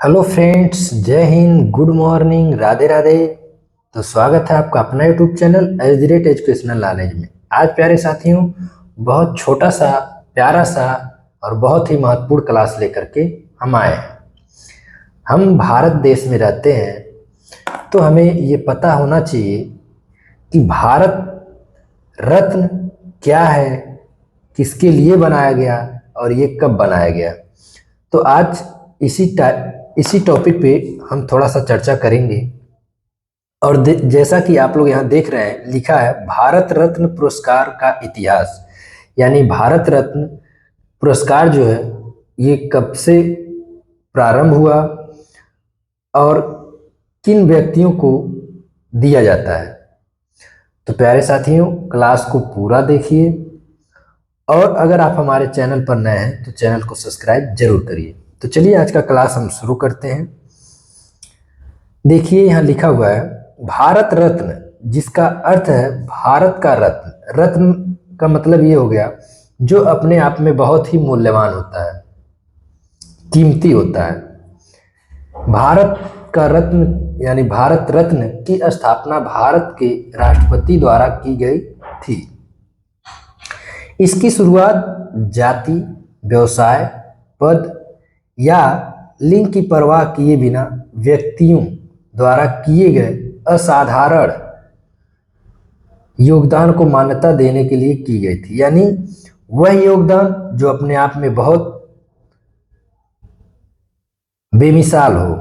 Hello friends, जय हिंद, good morning, Radhe Radhe. तो स्वागत है आपका अपना YouTube channel edge educational knowledge में। आज प्यारे साथियों, बहुत छोटा सा, प्यारा सा और बहुत ही महत्वपूर्ण क्लास लेकर के हम आए हैं। हम भारत देश में रहते हैं तो हमें ये पता होना चाहिए कि भारत रत्न क्या है, किसके लिए बनाया गया और ये कब बनाया गया। तो आज इसी टॉपिक पे हम थोड़ा सा चर्चा करेंगे। और जैसा कि आप लोग यहाँ देख रहे हैं, लिखा है भारत रत्न पुरस्कार का इतिहास। यानी भारत रत्न पुरस्कार जो है ये कब से प्रारंभ हुआ और किन व्यक्तियों को दिया जाता है। तो प्यारे साथियों, क्लास को पूरा देखिए और अगर आप हमारे चैनल पर नए हैं तो चैनल को सब्सक्राइब जरूर करिए। तो चलिए आज का क्लास हम शुरू करते हैं। देखिए यहाँ लिखा हुआ है भारत रत्न, जिसका अर्थ है भारत का रत्न। रत्न का मतलब ये हो गया जो अपने आप में बहुत ही मूल्यवान होता है, कीमती होता है। भारत का रत्न यानी भारत रत्न की स्थापना भारत के राष्ट्रपति द्वारा की गई थी। इसकी शुरुआत जाति, व्यवसाय, पद या लिंग की परवाह किए बिना व्यक्तियों द्वारा किए गए असाधारण योगदान को मान्यता देने के लिए की गई थी। यानी वह योगदान जो अपने आप में बहुत बेमिसाल हो।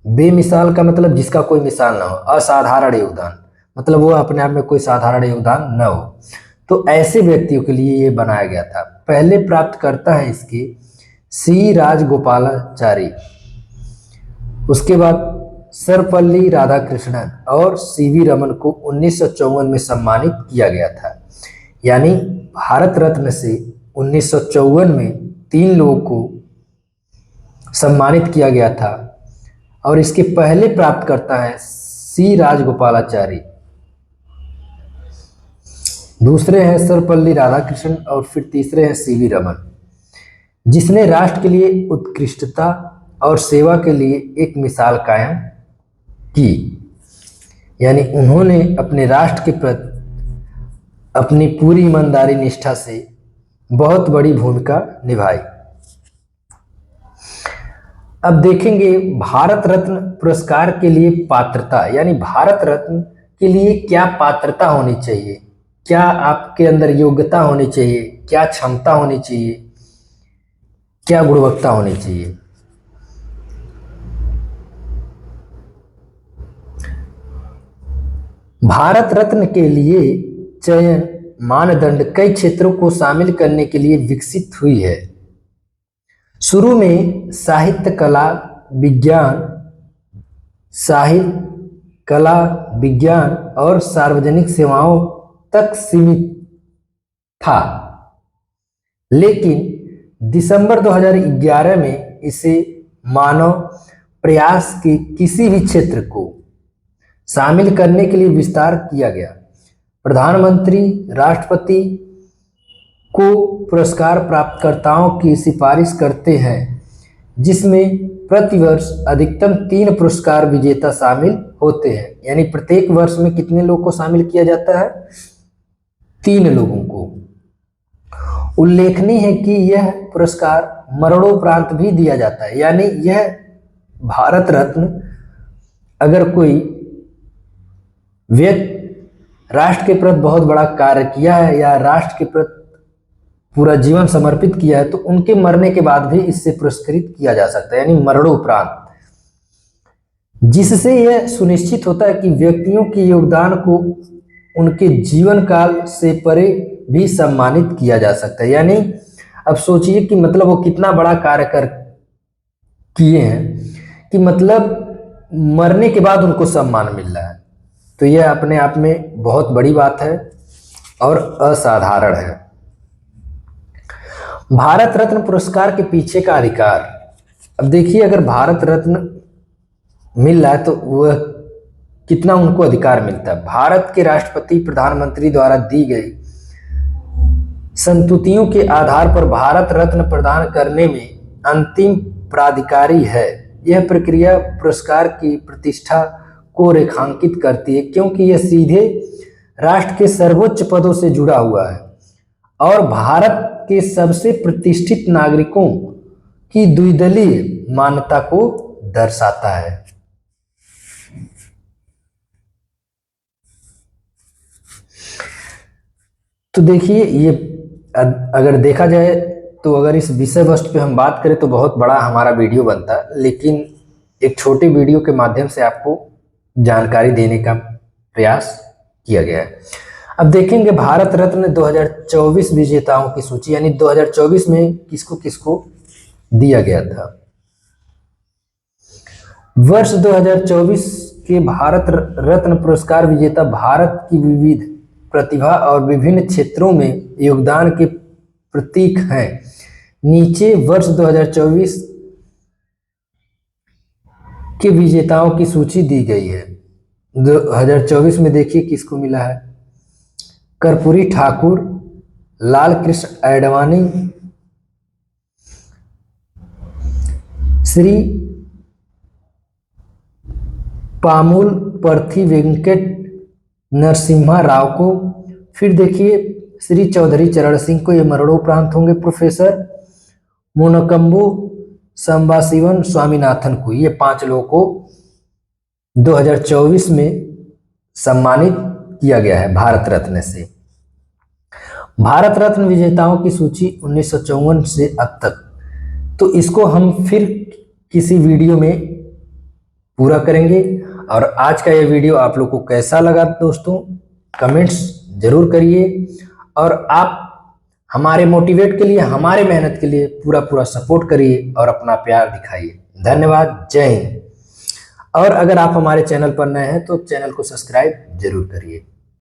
बेमिसाल का मतलब जिसका कोई मिसाल ना हो। असाधारण योगदान मतलब वो अपने आप में कोई साधारण योगदान न हो। तो ऐसे व्यक्तियों के लिए ये बनाया गया था। पहले प्राप्तकर्ता है इसके सी राजगोपालाचारी, उसके बाद सर्वपल्ली राधाकृष्णन और सीवी रमन को 1954 में सम्मानित किया गया था। यानी भारत रत्न से 1954 में 3 लोगों को सम्मानित किया गया था और इसके पहले प्राप्तकर्ता है सी राजगोपालाचारी, दूसरे हैं सर्वपल्ली राधाकृष्णन और फिर तीसरे हैं सीवी रमन, जिसने राष्ट्र के लिए उत्कृष्टता और सेवा के लिए एक मिसाल कायम की। यानी उन्होंने अपने राष्ट्र के प्रति अपनी पूरी ईमानदारी निष्ठा से बहुत बड़ी भूमिका निभाई। अब देखेंगे भारत रत्न पुरस्कार के लिए पात्रता। यानी भारत रत्न के लिए क्या पात्रता होनी चाहिए, क्या आपके अंदर योग्यता होनी चाहिए, क्या क्षमता होनी चाहिए, क्या गुणवत्ता होनी चाहिए। भारत रत्न के लिए चयन मानदंड कई क्षेत्रों को शामिल करने के लिए विकसित हुई है। शुरू में साहित्य, कला, विज्ञान और सार्वजनिक सेवाओं तक सीमित था, लेकिन दिसंबर 2011 में इसे मानव प्रयास के किसी भी क्षेत्र को शामिल करने के लिए विस्तार किया गया। प्रधानमंत्री राष्ट्रपति को पुरस्कार प्राप्तकर्ताओं की सिफारिश करते हैं, जिसमें प्रतिवर्ष अधिकतम 3 पुरस्कार विजेता शामिल होते हैं। यानी प्रत्येक वर्ष में कितने लोगों को शामिल किया जाता है? 3 लोगों को। उल्लेखनीय है कि यह पुरस्कार मरणोपरांत भी दिया जाता है। यानी यह भारत रत्न अगर कोई व्यक्ति राष्ट्र के प्रति बहुत बड़ा कार्य किया है या राष्ट्र के प्रति पूरा जीवन समर्पित किया है तो उनके मरने के बाद भी इससे पुरस्कृत किया जा सकता है, यानी मरणोपरांत, जिससे यह सुनिश्चित होता है कि व्यक्तियों के योगदान को उनके जीवन काल से परे भी सम्मानित किया जा सकता है। यानी अब सोचिए कि मतलब वो कितना बड़ा कार्य कर किए हैं कि मतलब मरने के बाद उनको सम्मान मिल रहा है। तो यह अपने आप में बहुत बड़ी बात है और असाधारण है। भारत रत्न पुरस्कार के पीछे का अधिकार। अब देखिए, अगर भारत रत्न मिल रहा है तो वह कितना उनको अधिकार मिलता है। भारत के राष्ट्रपति प्रधानमंत्री द्वारा दी गई संस्तुतियों के आधार पर भारत रत्न प्रदान करने में अंतिम प्राधिकारी है। यह प्रक्रिया पुरस्कार की प्रतिष्ठा को रेखांकित करती है, क्योंकि यह सीधे राष्ट्र के सर्वोच्च पदों से जुड़ा हुआ है और भारत के सबसे प्रतिष्ठित नागरिकों की द्विदलीय मान्यता को दर्शाता है। तो देखिए, ये अगर देखा जाए तो अगर इस विषय वस्तु पे हम बात करें तो बहुत बड़ा हमारा वीडियो बनता है, लेकिन एक छोटे वीडियो के माध्यम से आपको जानकारी देने का प्रयास किया गया है। अब देखेंगे भारत रत्न 2024 विजेताओं की सूची, यानी 2024 में किसको किसको दिया गया था। वर्ष 2024 के भारत रत्न पुरस्कार विजेता भारत की विविध प्रतिभा और विभिन्न क्षेत्रों में योगदान के प्रतीक हैं। नीचे वर्ष 2024 के विजेताओं की सूची दी गई है। 2024 में देखिए किसको मिला है। कर्पूरी ठाकुर, लाल कृष्ण आडवाणी, श्री पामुल पर्थी वेंकट नरसिम्हा राव को, फिर देखिए श्री चौधरी चरण सिंह को, ये मरणोपरांत होंगे। प्रोफेसर मोनकम्बू संबाशिवन स्वामीनाथन को, ये 5 लोगों को 2024 में सम्मानित किया गया है भारत रत्न से। भारत रत्न विजेताओं की सूची 1954 से अब तक, तो इसको हम फिर किसी वीडियो में पूरा करेंगे। और आज का ये वीडियो आप लोग को कैसा लगा दोस्तों, कमेंट्स जरूर करिए और आप हमारे मोटिवेट के लिए, हमारे मेहनत के लिए पूरा सपोर्ट करिए और अपना प्यार दिखाइए। धन्यवाद, जय हिंद। और अगर आप हमारे चैनल पर नए हैं तो चैनल को सब्सक्राइब जरूर करिए।